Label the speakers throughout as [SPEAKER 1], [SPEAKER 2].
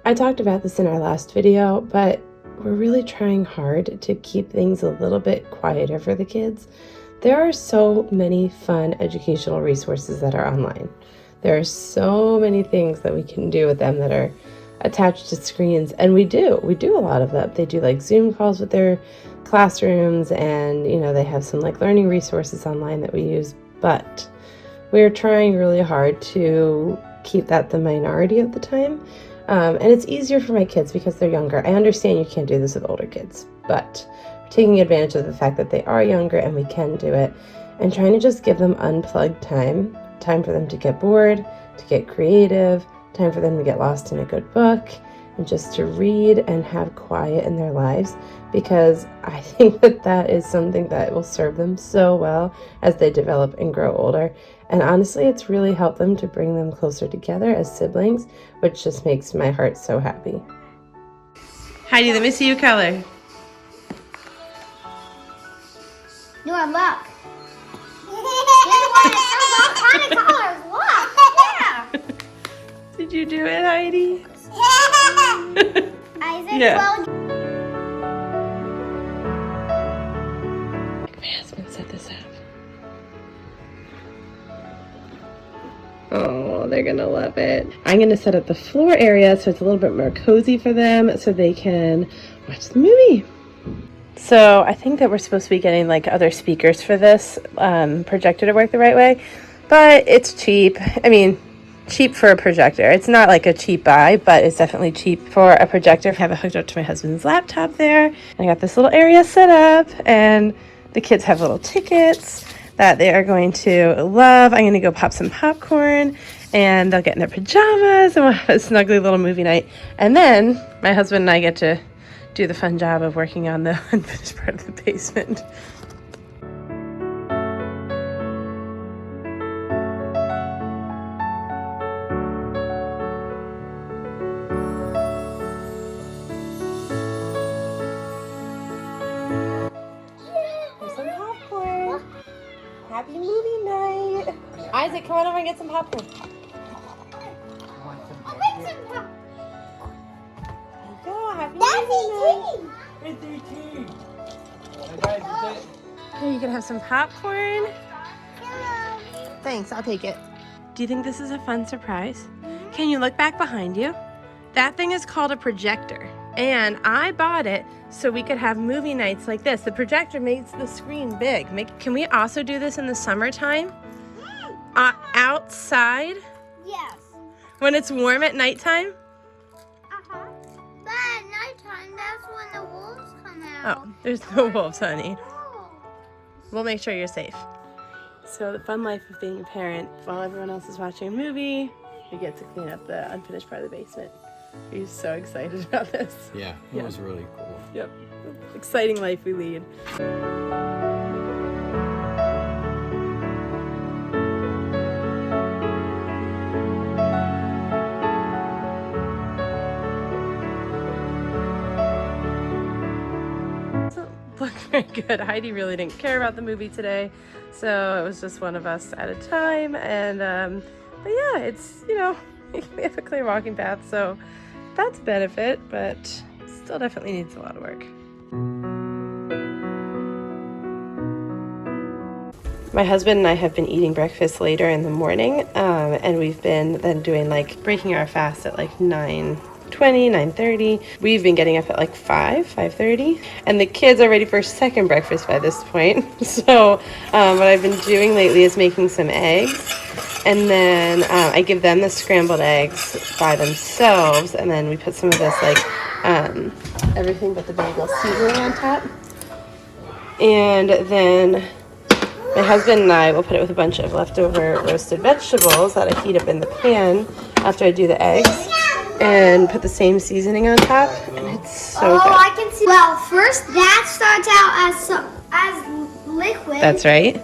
[SPEAKER 1] I talked about this in our last video, but we're really trying hard to keep things a little bit quieter for the kids. There are so many fun educational resources that are online. There are so many things that we can do with them that are attached to screens, and we do a lot of that. They do like Zoom calls with their classrooms, and they have some like learning resources online that we use, but we're trying really hard to keep that the minority of the time. And it's easier for my kids because they're younger. I understand you can't do this with older kids, but we're taking advantage of the fact that they are younger and we can do it, and trying to just give them unplugged time for them to get bored, to get creative, time for them to get lost in a good book, and just to read and have quiet in their lives, because I think that is something that will serve them so well as they develop and grow older. And honestly, it's really helped them to bring them closer together as siblings, which just makes my heart so happy. Heidi, let me see your color.
[SPEAKER 2] You want look. There's a lot of colors. Look. Yeah.
[SPEAKER 1] Did you do it, Heidi?
[SPEAKER 2] Isaac,
[SPEAKER 1] Yeah.
[SPEAKER 2] well,
[SPEAKER 1] My husband set this up. Oh, they're gonna love it. I'm gonna set up the floor area so it's a little bit more cozy for them so they can watch the movie. So I think that we're supposed to be getting like other speakers for this projector to work the right way, but it's cheap. I mean, cheap for a projector. It's not like a cheap buy, but it's definitely cheap for a projector. I have it hooked up to my husband's laptop there. And I got this little area set up, and the kids have little tickets that they are going to love. I'm going to go pop some popcorn, and they'll get in their pajamas, and we'll have a snuggly little movie night. And then my husband and I get to do the fun job of working on the unfinished part of the basement. Here's some popcorn. Happy movie night. Isaac, come on over and get some popcorn.
[SPEAKER 2] I'll make some pop.
[SPEAKER 1] There you go. Happy
[SPEAKER 2] That's
[SPEAKER 1] movie night.
[SPEAKER 2] 18.
[SPEAKER 1] Here, you can have some popcorn.
[SPEAKER 2] Hello.
[SPEAKER 1] Thanks, I'll take it. Do you think this is a fun surprise? Can you look back behind you? That thing is called a projector, and I bought it so we could have movie nights like this. The projector makes the screen big. Can we also do this in the summertime? Outside?
[SPEAKER 2] Yes.
[SPEAKER 1] When it's warm at nighttime?
[SPEAKER 2] Uh-huh. But at nighttime, that's when the wolves come out.
[SPEAKER 1] Oh, there's no wolves, honey.
[SPEAKER 2] Oh.
[SPEAKER 1] We'll make sure you're safe. So the fun life of being a parent, while everyone else is watching a movie, we get to clean up the unfinished part of the basement. We're so excited about this.
[SPEAKER 3] Yeah, it was really cool.
[SPEAKER 1] Yep. Exciting life we lead. Doesn't look very good. Heidi really didn't care about the movie today, so it was just one of us at a time. And but yeah, it's we have a clear walking path, so that's a benefit, but still definitely needs a lot of work. My husband and I have been eating breakfast later in the morning, and we've been then doing like breaking our fast at like 9:20, 9:30. We've been getting up at like 5:30, and the kids are ready for second breakfast by this point. So what I've been doing lately is making some eggs, and then I give them the scrambled eggs by themselves, and then we put some of this like everything but the bagel seasoning on top, and then my husband and I will put it with a bunch of leftover roasted vegetables that I heat up in the pan after I do the eggs, and put the same seasoning on top, and it's so good.
[SPEAKER 2] I can see. Well, first that starts out as liquid.
[SPEAKER 1] That's right.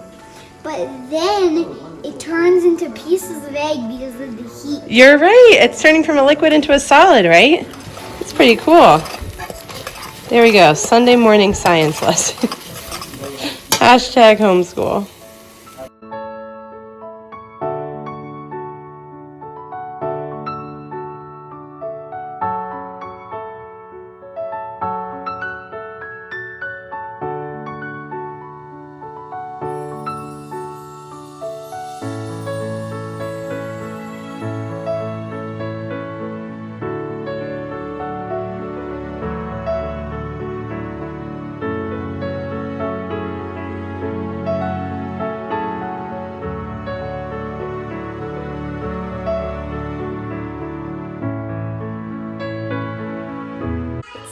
[SPEAKER 2] But then it turns into pieces of egg because of the heat.
[SPEAKER 1] You're right. It's turning from a liquid into a solid, right? It's pretty cool. There we go. Sunday morning science lesson. Hashtag homeschool.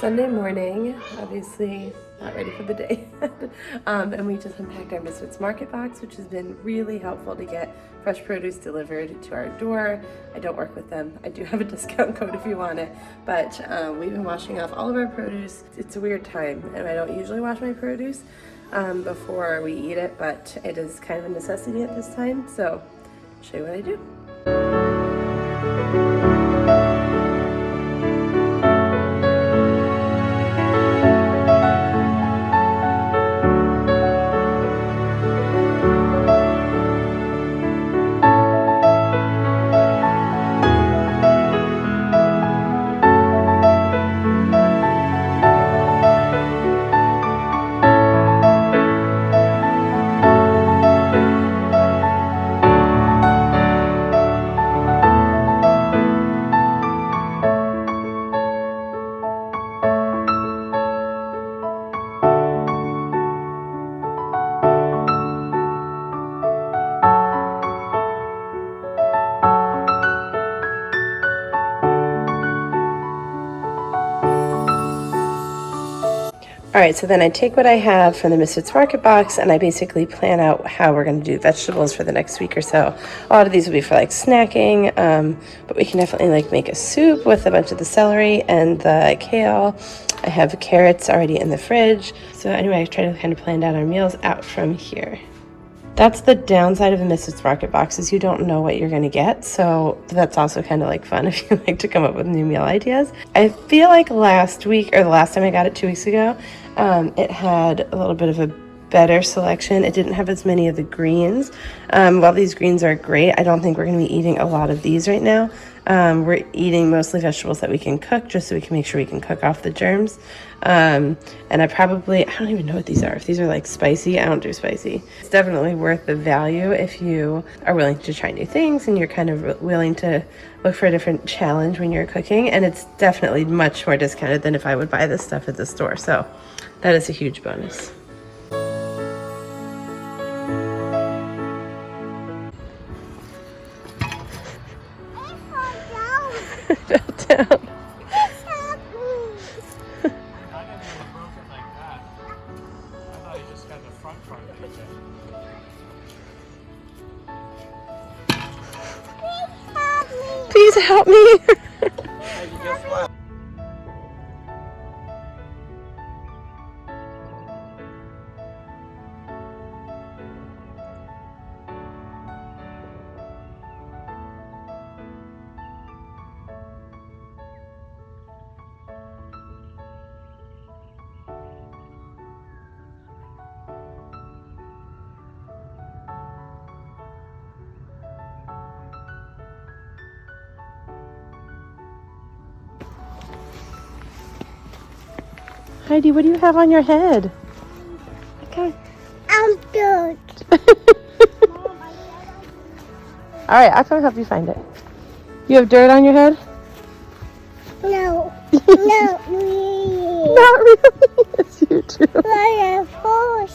[SPEAKER 1] Sunday morning, obviously not ready for the day. And we just unpacked our Misfits Market box, which has been really helpful to get fresh produce delivered to our door. I don't work with them. I do have a discount code if you want it, but we've been washing off all of our produce. It's a weird time, and I don't usually wash my produce before we eat it, but it is kind of a necessity at this time, so I'll show you what I do. All right, so then I take what I have from the Misfits Market box and I basically plan out how we're going to do vegetables for the next week or so. A lot of these will be for like snacking, but we can definitely like make a soup with a bunch of the celery and the kale. I have carrots already in the fridge. So anyway, I try to kind of plan out our meals out from here. That's the downside of the Misfits Market box, is you don't know what you're going to get. So that's also kind of like fun if you like to come up with new meal ideas. I feel like last week, or the last time I got it 2 weeks ago, it had a little bit of a better selection. It didn't have as many of the greens. While these greens are great, I don't think we're going to be eating a lot of these right now. We're eating mostly vegetables that we can cook, just so we can make sure we can cook off the germs. And I don't even know what these are. If these are like spicy, I don't do spicy. It's definitely worth the value if you are willing to try new things and you're kind of willing to look for a different challenge when you're cooking. And it's definitely much more discounted than if I would buy this stuff at the store. So that is a huge bonus. Fell down. Please help me. Heidi, what do you have on your head? Okay.
[SPEAKER 2] I'm good.
[SPEAKER 1] All right, I'll come help you find it. You have dirt on your head?
[SPEAKER 2] No. Not really.
[SPEAKER 1] Not really. Yes, you do.
[SPEAKER 2] I have horse.